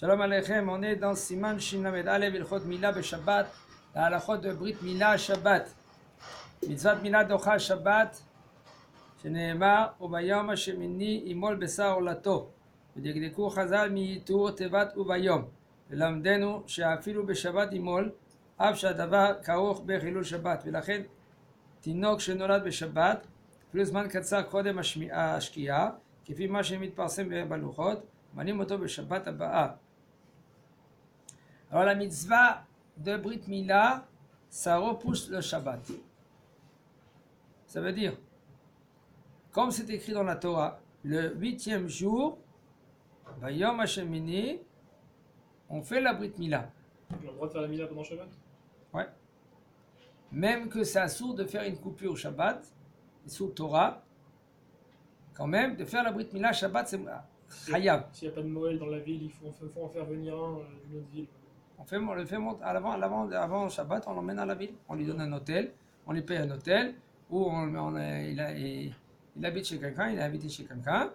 Shalom Aleichem, on est dans Siman Shin Lamed Alev Ilchot Mila Beshabbat, la halachot de Brit Mila Shabbat. Mitzvat Mila Docha Shabbat, שנאמר, וביום השמיני ימול בשר עולתו, ודקדקו חז"ל מייתור תיבת וביום, ולמדנו שאפילו בשבת ימול, אף שהדבר כרוך בחילול שבת, ולכן תינוק שנולד בשבת, אפילו זמן קצר קודם השקיעה, כפי מה שמתפרסם בלוחות, מנים אותו בשבת הבאה. Alors la mitzvah de Brit Mila, ça repousse le Shabbat. Ça veut dire, comme c'est écrit dans la Torah, le 8e jour, Bayom Hashemini, on fait la Brit Mila. On a le droit de faire la Mila pendant Shabbat? Ouais. Même que c'est assourd de faire une coupure Shabbat, sous Torah, quand même, de faire la Brit Mila Shabbat, c'est Chayav. S'il n'y a pas de Moël dans la ville, il faut en faire venir un d'une autre ville. On le fait monter avant Shabbat, on l'emmène à la ville, on lui donne un hôtel, on lui paye un hôtel, ou il habite chez quelqu'un, il est invité chez quelqu'un,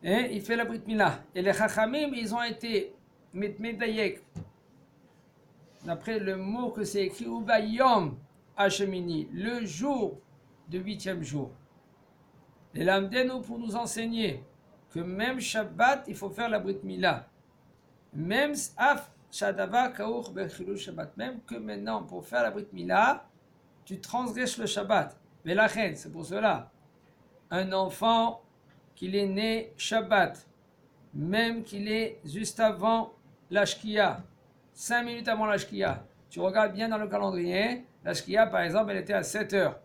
et il fait la Brit Mila. Et les Chachamim, ils ont été Medayek, d'après le mot que c'est écrit, Ubayom Hashemini, le jour du 8e jour. Et l'Amdenu pour nous enseigner que même Shabbat, il faut faire la Brit Mila. Même Af Shadava Kaour Bechilul Shabbat. Même que maintenant, pour faire la Brit Mila, tu transgresses le Shabbat. Mais la reine, c'est pour cela. Un enfant qu'il est né Shabbat, même qu'il est juste avant la Shkia, 5 minutes avant la Shkia, tu regardes bien dans le calendrier, la Shkia par exemple, elle était à 7 heures.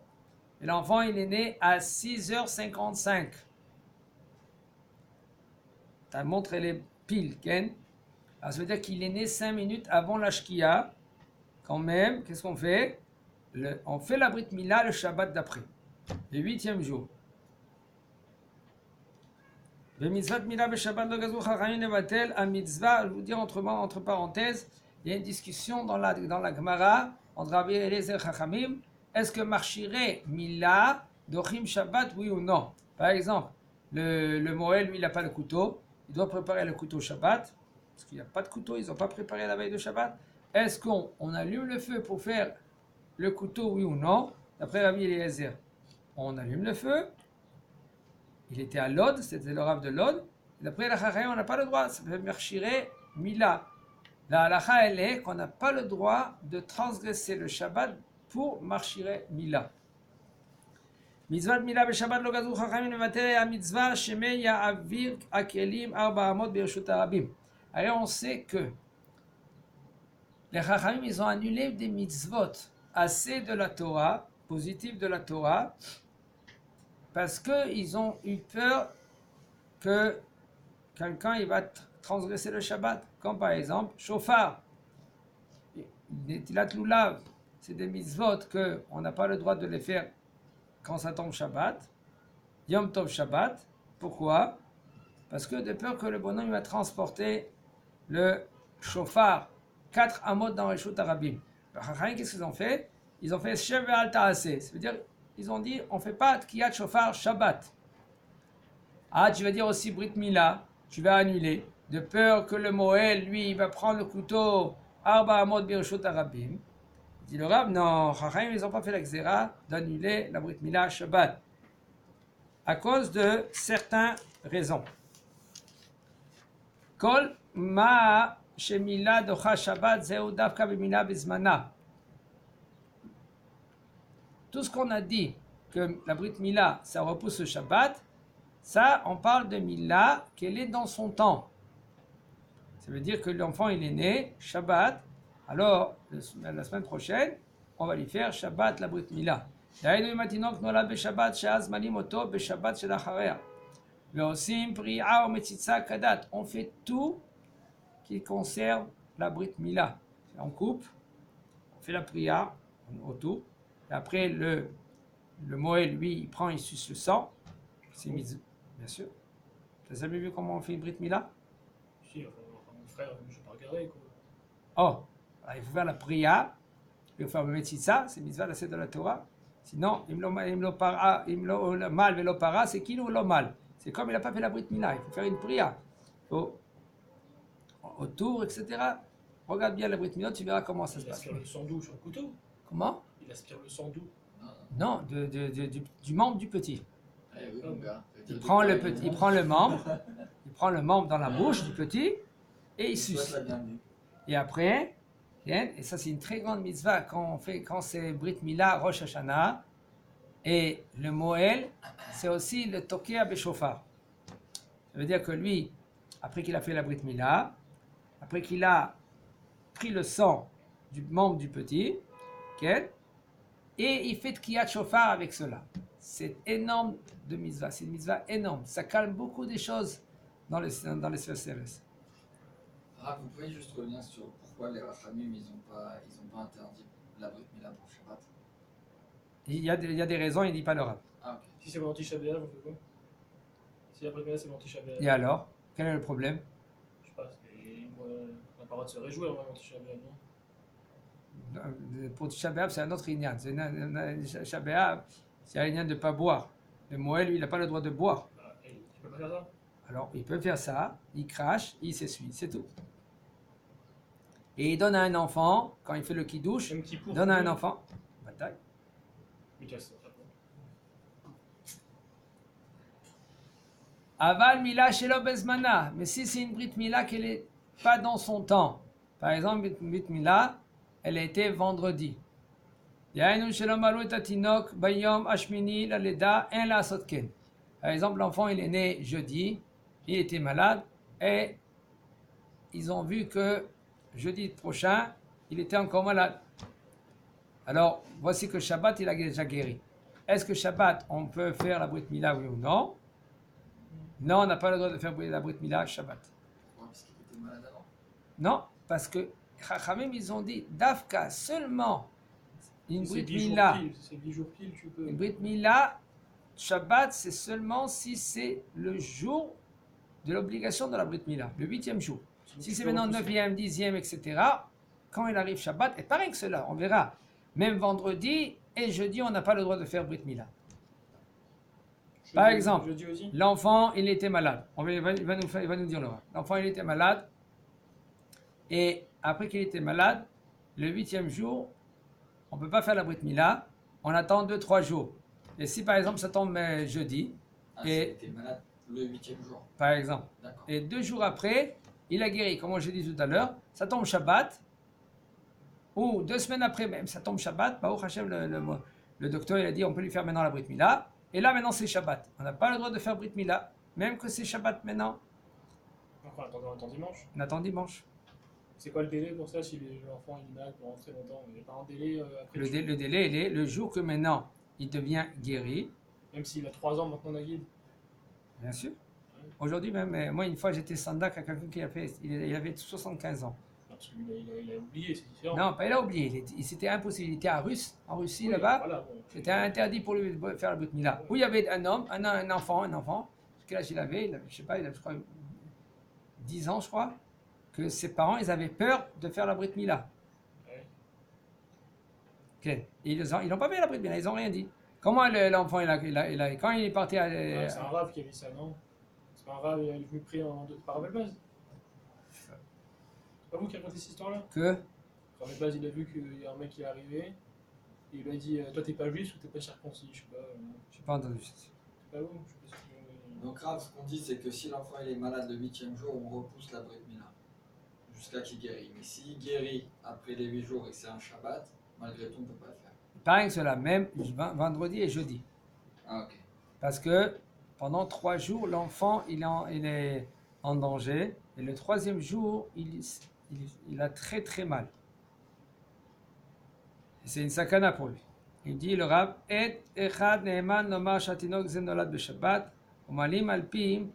Et l'enfant, il est né à 6h55. Ta montre, elle est pile, Ken. Alors, ça veut dire qu'il est né 5 minutes avant la Shkia. Quand même, qu'est-ce qu'on fait? On fait la Brit Mila le Shabbat d'après, le 8e jour. Le mitzvah Mila be Shabbat lo gazou chachamim levatel a mitzvah. Je vous dire entre parenthèses, il y a une discussion dans la Gemara entre Rabbi Eliezer Chachamim. Est-ce que marchiré Mila dochim Shabbat, oui ou non? Par exemple, le Moël, lui, il n'a pas le couteau, il doit préparer le couteau Shabbat, parce qu'il n'y a pas de couteau, ils n'ont pas préparé la veille de Shabbat. Est-ce qu'on allume le feu pour faire le couteau, oui ou non? D'après Rabbi Eliezer, on allume le feu. Il était à Lod, c'était le Rav de Lod. D'après la Chachamim, on n'a pas le droit. Ça peut marchirer Mila. La halacha, elle est qu'on n'a pas le droit de transgresser le Shabbat pour marchirer Mila. Mitzvah Mila be-Shabbat lo gazou chachamim levatel a mitzvah shemei ya'avir akelim arba amot birshut harabim. Alors on sait que les chachamim, ils ont annulé des mitzvot assez de la Torah, positifs de la Torah, parce qu'ils ont eu peur que quelqu'un il va transgresser le Shabbat, comme par exemple Shofar, Netilat Lulav, c'est des mitzvot qu'on n'a pas le droit de les faire quand ça tombe Shabbat, Yom Tov Shabbat. Pourquoi? Parce que de peur que le bonhomme va transporter le Shofar, 4 amot dans Reshut Harabim. Qu'est-ce qu'ils ont fait? Ils ont fait Shev ve'al ta'aseh. Ça veut dire, ils ont dit, on ne fait pas Tkiyat Shofar Shabbat. Ah, tu vas dire aussi Brit Mila, tu vas annuler, de peur que le Moël, lui, il va prendre le couteau Arba Amot Birshut Harabim. Dit le Rav, non, Chachamim, ils n'ont pas fait la Xéra d'annuler la Brit Mila Shabbat. À cause de certaines raisons. Kol ma shemila docha Shabbat zeu davka b'mila bizmana. Tout ce qu'on a dit, que la Brit Mila, ça repousse le Shabbat, ça, on parle de Mila, qu'elle est dans son temps. Ça veut dire que l'enfant, il est né, Shabbat, alors, la semaine prochaine, on va lui faire Shabbat la Brit Mila. On fait tout qui concerne la Brit Mila. On coupe, on fait la prière autour. Et après, le Moël, lui, il prend, il suce le sang. C'est mis, bien sûr. Tu as jamais vu comment on fait une Brit Mila? Si, enfin, mon frère, je ne vais pas regarder, quoi. Oh, alors, il faut faire la prière, il faut faire le Metzitza, c'est mitzvah de la Torah. Sinon, le mal et l'opara, c'est qui ou le mal? C'est comme il n'a pas fait la Brit Mila, il faut faire une prière. Il faut autour, etc. Regarde bien la Brit Mila, tu verras comment ça se Il passe. aspire le sang doux sur le couteau. Comment? Il aspire le sang doux. Non, du membre du petit. Eh oui, mon gars. Il prend le petit, il prend le membre dans la bouche du petit et il souhaite suce. la bienvenue. Et après, et ça c'est une très grande mitzvah quand c'est Brit Mila, Rosh Hashanah, et le Moël, c'est aussi le Tokea Beshofar. Ça veut dire que lui, après qu'il a fait la Brit Mila, après qu'il a pris le sang du membre du petit, et il fait Tkiyat Shofar avec cela. C'est énorme de mitzvah, c'est une mitzvah énorme. Ça calme beaucoup des choses dans les CSRS. Ah, vous pouvez juste revenir sur pourquoi les Rachamim, ils ont pas interdit la Brit Mila pour Shabbat. Il y a des raisons, il ne dit pas le rab. Ah, ok. Si c'est mon Tisha B'Av, on fait quoi? Si après Mila c'est mon Tisha B'Av. Et alors, quel est le problème? Je sais pas, on n'a pas le droit de se réjouir, moi, mon Tisha B'Av, non? Pour Tisha B'Av, c'est un autre inyan. Tisha B'Av, c'est un inyan de ne pas boire. Le Moël, lui, il n'a pas le droit de boire. Bah, tu peux pas faire ça? Alors, il peut faire ça, il crache, il s'essuie, c'est tout. Et il donne à un enfant, quand il fait le kidouche, Même qui pour. donne à un enfant. Bataille. Mais tu as ça. Aval Mila Shelo Bezmana. Mais si c'est une Brit Mila qu'elle n'est pas dans son temps, par exemple, Brit Mila, elle a été vendredi. Yainu Shelo Malu et Atinok, Bayom Ashmini, la Leda, en la Sotken. Par exemple, l'enfant il est né jeudi, il était malade, et ils ont vu que jeudi prochain, il était encore malade. Alors, voici que Shabbat, il a déjà guéri. Est-ce que Shabbat, on peut faire la Brit Mila, oui ou non? Non, on n'a pas le droit de faire la Brit Mila Shabbat. Ouais, parce qu'il était malade avant. Non, parce que Chachamim, ils ont dit, Dafka, seulement une C'est Brit 10 jours Mila. pile, c'est 10 jours pile, tu peux. Une Brit Mila, Shabbat, c'est seulement si c'est le jour de l'obligation de la Brit Mila, le 8e jour. Si c'est maintenant 9e, 10e, etc., quand il arrive Shabbat, et pareil que cela, on verra. Même vendredi et jeudi, on n'a pas le droit de faire Brit Mila. Par exemple, Jeudi aussi. l'enfant, il était malade. Il va nous dire le roi. L'enfant, il était malade. Et après qu'il était malade, le 8e jour, on ne peut pas faire la Brit Mila. On attend 2-3 jours. Et si par exemple ça tombe jeudi, Ah, et il était malade le 8e jour. par exemple, D'accord. et 2 jours après, il a guéri, comme j'ai dit tout à l'heure, ça tombe Shabbat, ou 2 semaines après même, ça tombe Shabbat, Baruch Hashem, le docteur il a dit on peut lui faire maintenant la Brit Mila, et là maintenant c'est Shabbat. On n'a pas le droit de faire Brit Mila, même que c'est Shabbat maintenant, Enfin, on attend dimanche. on attend dimanche. C'est quoi le délai pour ça si l'enfant il est malade pendant très longtemps? Il n'y a pas un délai après Le délai, il est le jour que maintenant il devient guéri, Même s'il a 3 ans maintenant, Naguid. bien sûr. Aujourd'hui même, moi une fois j'étais sandak à quelqu'un qui il avait 75 ans. Parce qu'il a oublié, c'est différent. Non, pas il a oublié, c'était impossible, il était en Russie Oui, là-bas. voilà, bon. C'était interdit pour lui de faire la Brit Mila. Où il y avait un homme, un enfant, quel âge il avait, je sais pas, je crois 10 ans je crois, que ses parents ils avaient peur de faire la Brit Mila. Ouais. Ok. Et ils n'ont pas fait la Brit Mila, ils n'ont rien dit. Comment l'enfant quand il est parti à... Ouais, c'est un rave qui a dit ça, non? C'est pas un rave, il est venu prier par Ravel Baz. C'est pas vous qui racontez cette histoire-là? Que Ravel Baz, il a vu qu'il y a un mec qui est arrivé, et il lui a dit toi t'es pas juif ou t'es pas circoncis? Je sais pas. Je n'ai pas entendu. C'est pas vous? Je sais pas si Donc, grave, ce qu'on dit, c'est que si l'enfant il est malade le 8e jour, on repousse la Brit Mila jusqu'à qu'il guérit. Mais s'il guérit après les 8 jours et que c'est un Shabbat, malgré tout, on ne peut pas le faire. Pareil que cela, même vendredi et jeudi. Ah, ok. Parce que pendant 3 jours, l'enfant il est en danger. Et le 3e jour, il a très très mal. Et c'est une sakana pour lui. Il dit le Rab, Et echad ne'eman nomar shatinok ze nolad b'Shabbat, umalim alpim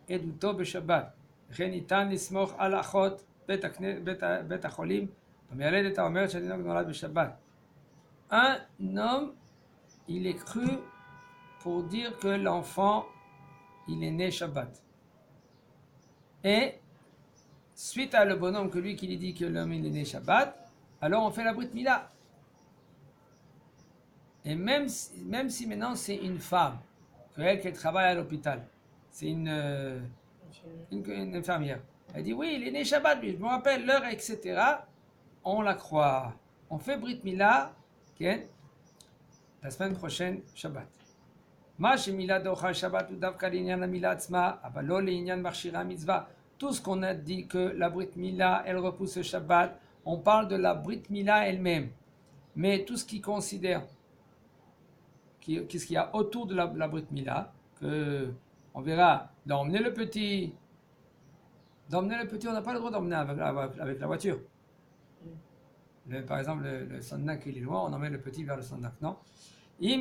eduto b'Shabbat. וכן ניתן לסמוך על אחות בית החולים המילדת האומרת שהתינוק נולד בשבת. Un homme, il est cru pour dire que l'enfant, il est né Shabbat. Et suite à le bonhomme que lui qui lui dit que l'homme il est né Shabbat, alors on fait la Brit Mila. Et même si maintenant c'est une femme, qu'elle travaille à l'hôpital, c'est une infirmière, Elle dit oui, il est né Shabbat, mais je me rappelle l'heure, etc. On la croit. On fait Brit Mila, okay, la semaine prochaine, Shabbat. Ma shemila docha Shabbat ou davka l'inyan la mila atzma, avalo l'inyan marchira mitzvah. Tout ce qu'on a dit que la Brit Mila, elle repousse le Shabbat, on parle de la Brit Mila elle-même. Mais tout ce qui considère, qu'est-ce qu'il y a autour de la Brit Mila, que on verra, d'emmener le petit, on n'a pas le droit d'emmener avec la voiture. Par exemple, le sandak, il est loin, on emmène le petit vers le sandak, non? Si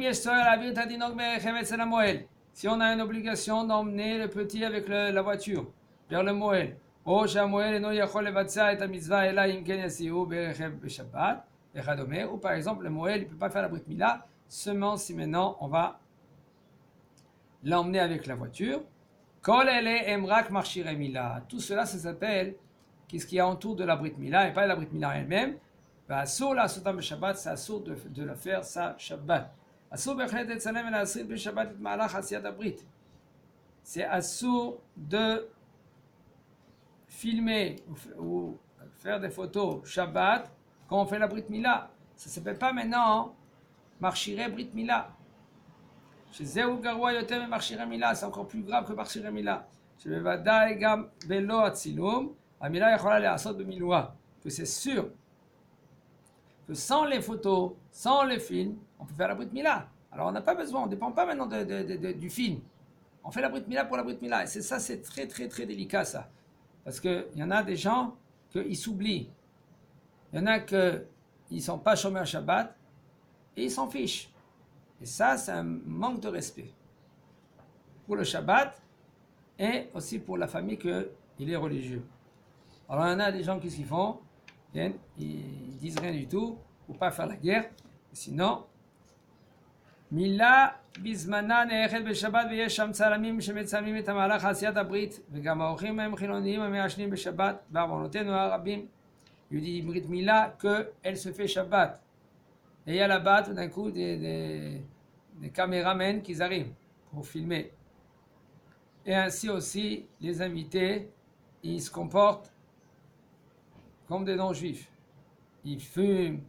on a une obligation d'emmener le petit avec la voiture vers le Moël, ou par exemple, le Moël, il ne peut pas faire la Brit Mila, seulement si maintenant on va l'emmener avec la voiture. Tout cela, ça s'appelle qu'est-ce qu'il y a autour de la Brit Mila et pas la Brit Mila elle-même. C'est assour de la faire ça Shabbat. C'est assour de filmer ou faire des photos Shabbat quand on fait la Brit Mila. Ça ne s'appelle pas maintenant Marchiré Brit Mila. Chez Zéou Garoua Yotem et Marchiré Mila, c'est encore plus grave que Marchiré Mila. Chez Bevadaï Gam Velo Atzilum, Amila Yachola Le Asot Bemiloua. Que c'est sûr que sans les photos, sans les films, on peut faire la Brit Mila. Alors on n'a pas besoin, on ne dépend pas maintenant du film. On fait la Brit Mila pour la Brit Mila. Et c'est très très très délicat ça. Parce qu'il y en a des gens qui s'oublient. Il y en a qui ne sont pas chômeurs Shabbat et ils s'en fichent. Et ça, c'est un manque de respect pour le Shabbat et aussi pour la famille qu'il est religieux. Alors il y en a des gens qui ce qu'ils font, ils disent rien du tout pour pas faire la guerre. Sinon, Mila bizmana ne'echet beShabbat veyesh sham tsalamim shemetzalmim et hamalach asiyat habrit vegam haochim hem chiloniim hameashnim beShabbat ve'avonotenu harabim. Il dit Brit Mila qu'elle se fait Shabbat. Et il y a là-bas tout d'un coup des caméramens qui arrivent pour filmer. Et ainsi aussi, les invités, ils se comportent comme des non-juifs. Ils fument,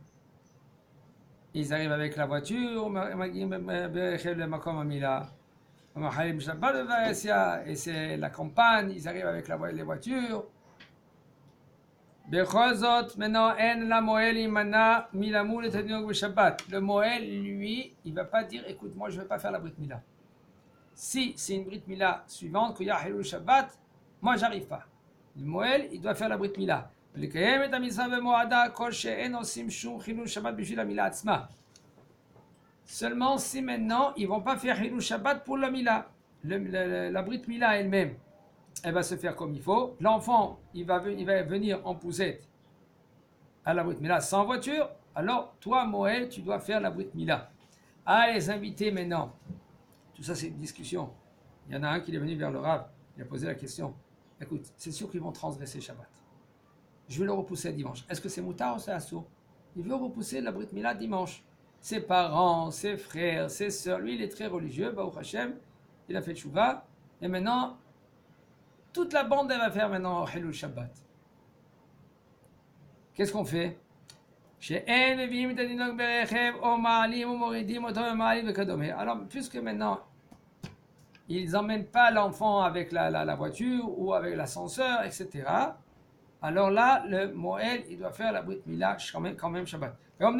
ils arrivent avec la voiture, et c'est la campagne, ils arrivent avec les voitures. Maintenant, le Moël, lui, il ne va pas dire écoute, moi je ne vais pas faire la Brit Mila. Si c'est une Brit Mila suivante, qu'il y a Hilul Shabbat, moi j'arrive pas. Le Moël, il doit faire la Brit Mila. Seulement si maintenant ils ne vont pas faire Hilul Shabbat pour la Mila, la Brit Mila elle-même, elle va se faire comme il faut. L'enfant, il va venir en poussette à la Brit Mila sans voiture. Alors, toi, Moël, tu dois faire la Brit Mila. Ah, les invités maintenant. Tout ça, c'est une discussion. Il y en a un qui est venu vers le Rav. Il a posé la question. Écoute, c'est sûr qu'ils vont transgresser Shabbat. Je vais le repousser dimanche. Est-ce que c'est moutard ou c'est assourd? Il veut repousser la Brit Mila dimanche. Ses parents, ses frères, ses sœurs. Lui, il est très religieux. Baruch Hashem. Il a fait tchouva. Et maintenant, toute la bande, elle va faire maintenant Hilul Shabbat. Qu'est-ce qu'on fait? Alors, puisque maintenant, ils n'emmènent pas l'enfant avec la voiture ou avec l'ascenseur, etc., alors là, le Moël, il doit faire la Brit Mila quand même Shabbat. Par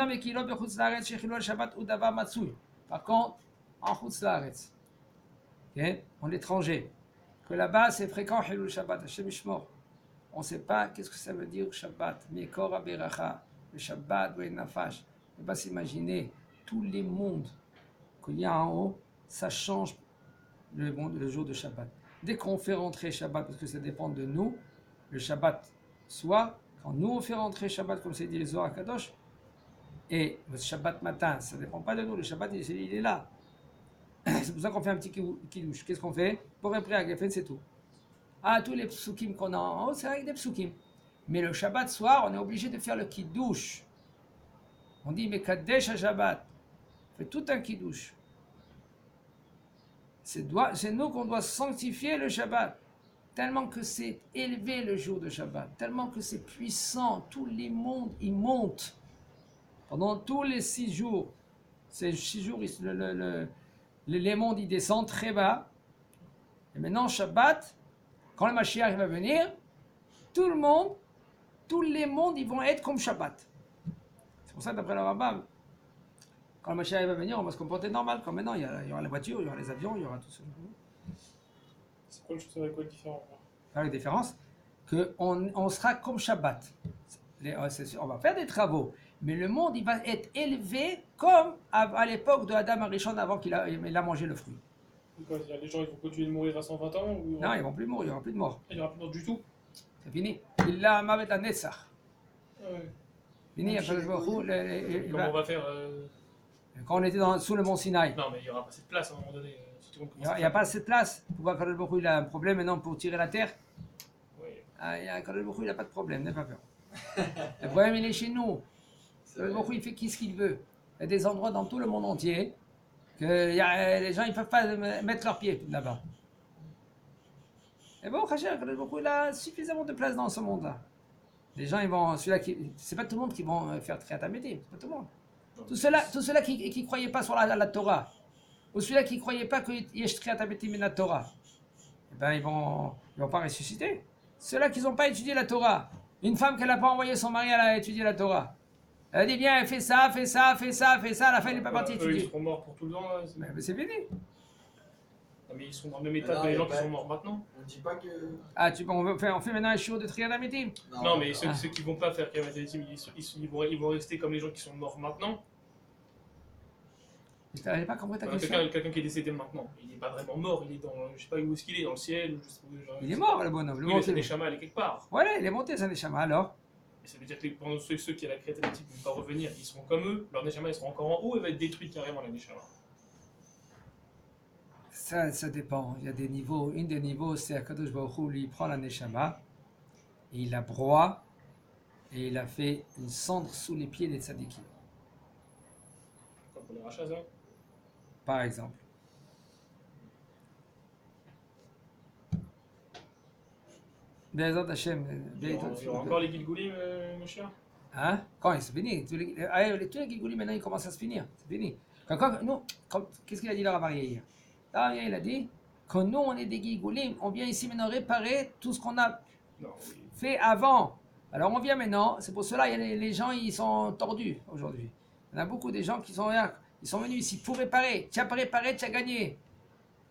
contre, en Chutz Laaretz, en étranger, que là-bas c'est fréquent Hilul Shabbat, Hashem Yishmor. On ne sait pas qu'est-ce que ça veut dire Shabbat, Mekor Aberacha, le Shabbat, le Nafash. On ne peut pas s'imaginer tous les mondes qu'il y a en haut, ça change le jour de Shabbat. Dès qu'on fait rentrer Shabbat, parce que ça dépend de nous, le Shabbat soir, quand nous on fait rentrer Shabbat, comme c'est dit les Zohar Kadosh, et le Shabbat matin, ça ne dépend pas de nous, le Shabbat il est là. C'est pour ça qu'on fait un petit kidouche. Qu'est-ce qu'on fait? Pour préparer à Geffen, c'est tout. Ah, tous les psukim qu'on a en haut, c'est avec des psukim. Mais le Shabbat soir, on est obligé de faire le kidouche. On dit, mais Kadesh à Shabbat. On fait tout un kidouche. C'est nous qu'on doit sanctifier le Shabbat. tellement que c'est élevé le jour de Shabbat, tellement que c'est puissant, tous les mondes, ils montent. Pendant tous les 6 jours, ces 6 jours, les mondes, ils descendent très bas. Et maintenant, Shabbat, quand le Mashiach va venir, tout le monde, tous les mondes, ils vont être comme Shabbat. C'est pour ça, d'après le Rambam, quand le Mashiach va venir, on va se comporter normal. Comme maintenant, il y aura les voitures, il y aura les avions, il y aura tout ça. C'est quoi le différent? La différence, qu'on sera comme Shabbat. On va faire des travaux, mais le monde, il va être élevé comme à l'époque de Adam Arishon, avant qu'il a mangé le fruit. Quoi, les gens ils vont continuer de mourir à 120 ans ou... Non, ils vont plus mourir, il n'y aura plus de mort. Il n'y aura plus de mort du tout. C'est fini. Il a mavet à Netzach. Ouais. Fini, Comment on va faire quand on était sous le mont Sinaï. Non, mais il n'y aura pas cette place à un moment donné. Il n'y a pas assez de place. Pour voir Kadosh Baruch Hu, il a un problème maintenant pour tirer la terre. Oui. Kadosh Baruch Hu, il n'a pas de problème, n'aie pas peur. Le problème, il est chez nous. Kadosh Baruch Hu, il fait ce qu'il veut. Il y a des endroits dans tout le monde entier que les gens ne peuvent pas mettre leurs pieds là-bas. Et bon, Kadosh Baruch Hu, il a suffisamment de place dans ce monde-là. Les gens, ils vont. C'est pas tout le monde qui vont faire Triat Ametim, c'est pas tout le monde. Tous ceux-là qui ne croyaient pas sur la Torah, ou ceux-là qui ne croyaient pas qu'il y ait Triat Ametim et la Torah, eh ben, ils vont pas ressusciter. Ceux-là qui n'ont pas étudié la Torah, une femme qui n'a pas envoyé son mari à étudier la Torah, elle dit bien, fais ça, fais ça, fais ça, fais ça, à la fin, il n'est pas parti étudier. Ils seront morts pour tout le temps. Là, mais c'est fini. Non, mais ils sont dans le même état que les gens qui sont morts maintenant. On ne dit pas que. Ah, on fait maintenant un show de Triat Ametim. Non, mais ceux qui ne vont pas faire Triat Ametim, ils vont rester comme les gens qui sont morts maintenant. Je n'avais pas compris ta question. Quelqu'un qui est décédé maintenant, il n'est pas vraiment mort, il est dans, je sais pas où est-ce qu'il est, dans le ciel, ou je sais pas où, genre, Il est mort, le bonhomme. Oui, mais c'est Neshama, elle est quelque part. Voilà, il est monté, c'est un Neshama, alors. Et ça veut dire que pendant ceux qui a la créativité ne vont pas revenir, ils seront comme eux, leur Neshama, ils seront encore en haut, et va être détruite carrément, la Neshama. Ça dépend. Il y a des niveaux. Un des niveaux, c'est Akadosh Baruch Hu, lui, il prend la Neshama, et il la broie, et il a fait une cendre sous les pieds des tzadikim. Comme pour les rachas, hein. Par exemple. Bezat Hashem. Il y aura encore les Gilgoulim, mon cher. Hein? Quand c'est fini. Tous les Gilgoulim, maintenant, ils commencent à se finir. C'est fini. Qu'est-ce qu'il a dit le Rav Aryeh hier? Il a dit que nous, on est des Gilgoulim, on vient ici maintenant réparer tout ce qu'on a fait avant. Alors on vient maintenant, c'est pour cela que les gens, ils sont tordus aujourd'hui. Il y en a beaucoup de gens qui sont là. Ils sont venus ici pour réparer. Tu n'as pas réparé, tu as gagné.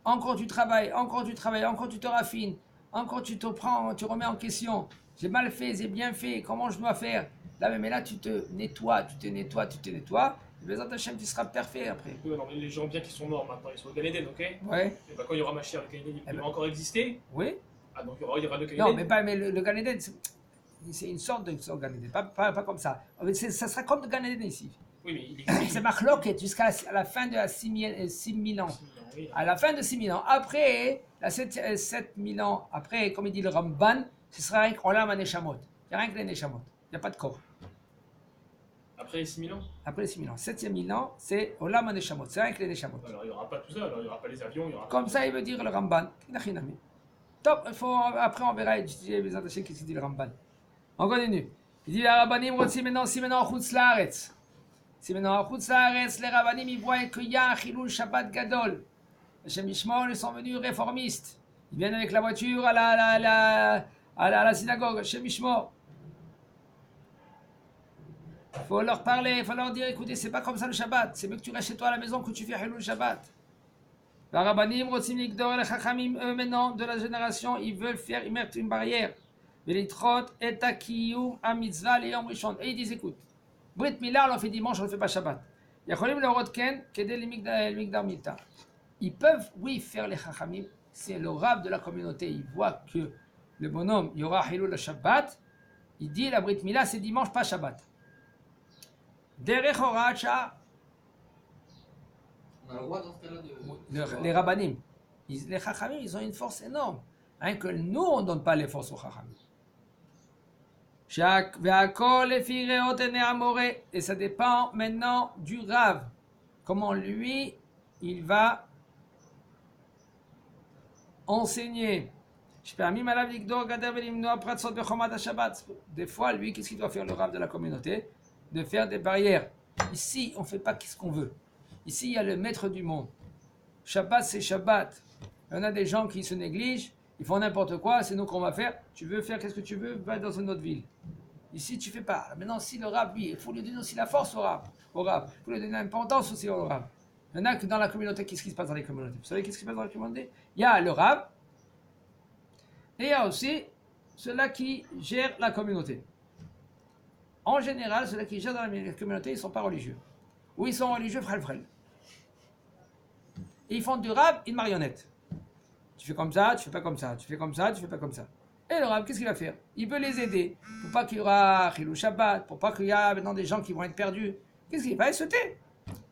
Encore tu travailles, encore tu te raffines, encore tu te prends, tu remets en question. J'ai mal fait, j'ai bien fait, comment je dois faire? Là, mais là, tu te nettoies. Et Bezat Hashem, tu seras parfait après. Oui, non, mais les gens bien qui sont morts maintenant, ils sont au Gan Eden, ok? Ouais. Et bah, quand il y aura Mashiach, le Gan Eden, il va encore exister? Oui. Ah, donc il y aura le Gan Non, Eden? mais le Gan Eden, c'est une sorte de Gan Eden, pas comme ça. Ça sera comme le Gan Eden ici. Oui, mais il existe. C'est Marloquet jusqu'à la fin de 6000 ans. Oui, À la fin de 6000 ans. Après, 7000 ans, après, comme il dit le Ramban, ce sera rien qu'Olam HaNeshamot. Il n'y a rien que les Neshamot. Il n'y a pas de corps. Après les 6000 ans? Après les 6000 ans. 7000 ans, c'est Olam HaNeshamot. C'est rien que les Neshamot. Alors il n'y aura pas tout ça, alors il n'y aura pas les avions, il n'y aura Comme pas... ça, il veut dire le Ramban. Top, après, on verra étudier les attachés qu'est-ce qu'il dit le Ramban. On continue. Il dit les Rabbanim רוצים maintenant חוץ לארץ. Si maintenant à Chutz Laaretz, les Rabbanim, ils voient qu'il y a un Chilul Shabbat Gadol. Hashem Yishmor, ils sont venus réformistes. Ils viennent avec la voiture à la synagogue. Hashem Yishmor. Il faut leur parler, il faut leur dire, écoutez, c'est pas comme ça le Shabbat. C'est mieux que tu restes chez toi à la maison que tu fais Chilul Shabbat. Les Rabbanim, רוצים לגדור les Chachamim, eux maintenant, de la génération, ils veulent mettre une barrière. ולדחות את הקיום המצווה ליום ראשון. Et ils disent, écoute, Brit Mila, on le fait dimanche, on ne le fait pas Shabbat. Yacholim le Rodken, Kedel le Migdar Mita. Ils peuvent, oui, faire les Chachamim. C'est le rab de la communauté. Il voit que le bonhomme, il y aura Hilul le Shabbat. Il dit la Brit Mila, c'est dimanche, pas Shabbat. Derech Horacha. On a le droit dans ce cas-là de. Les Rabbanim. Les Chachamim, ils ont une force énorme. Rien que nous, on ne donne pas les forces aux Chachamim. Et ça dépend maintenant du Rav. Comment lui, il va enseigner. Des fois, lui, qu'est-ce qu'il doit faire, le Rav de la communauté? De faire des barrières. Ici, on ne fait pas ce qu'on veut. Ici, il y a le maître du monde. Shabbat, c'est Shabbat. Il y en a des gens qui se négligent, ils font n'importe quoi, c'est nous qu'on va faire. Tu veux faire qu'est-ce que tu veux, va dans une autre ville. Ici, tu fais pas. Maintenant, si le Rav, lui, il faut lui donner aussi la force au Rav. Il faut lui donner l'importance aussi au Rav. Il y en a que dans la communauté, qu'est-ce qui se passe dans les communautés? Vous savez qu'est-ce qui se passe dans la communauté? Il y a le Rav, et il y a aussi ceux-là qui gèrent la communauté. En général, ceux-là qui gèrent dans la communauté, ils ne sont pas religieux. Ou ils sont religieux frêle. Et ils font du Rav une marionnette. Tu fais comme ça, tu fais pas comme ça, tu fais comme ça, tu fais pas comme ça. Et le Rav, qu'est-ce qu'il va faire? Il peut les aider. Pour pas qu'il y aura Chilou Shabbat, pour pas qu'il y ait maintenant des gens qui vont être perdus. Qu'est-ce qu'il va? Il se tait.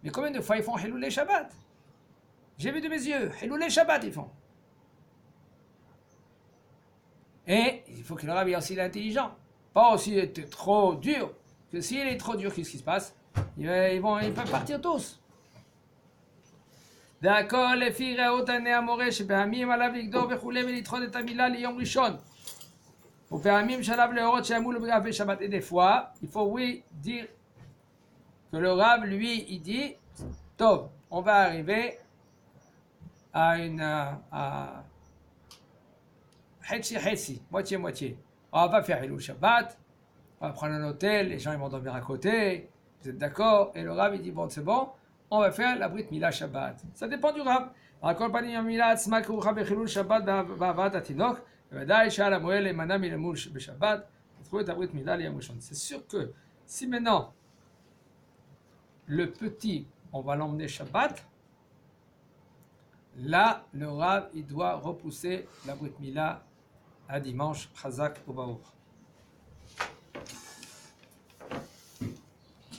Mais combien de fois ils font Chilou les Shabbat? J'ai vu de mes yeux, Chilou les Shabbat ils font. Et il faut que le Rav ait aussi l'intelligent. Pas aussi être trop dur. Parce que s'il est trop dur, qu'est-ce qui se passe? Ils peuvent partir tous. D'accord, les filles, Réotane Amoré, שבעמים עליו לגדור וכולי ולדחות את המילה ליום ראשון. ופעמים שעליו להורות שיאמרו לו בערבי שבת. Et des fois, il faut oui dire que le Rav, lui, il dit, Tov, on va arriver à Hetsi, moitié. On va faire Hilul Shabbat, on va prendre un hôtel, les gens ils vont dormir à côté, vous êtes d'accord? Et le Rav il dit bon c'est bon, on va faire la Brit Mila Shabbat. Ça dépend du Rav. על כל פנים המילה עצמה כרוכה בחילול שבת בהבאת התינוק, בוודאי שעל המוהל להימנע מלימוד בשבת, תדחו את הברית מילה ליום ראשון. C'est sûr que si maintenant le petit, on va l'emmener Shabbat, là le Rav il doit repousser la Brit Mila à dimanche, Chazak ou Baruch.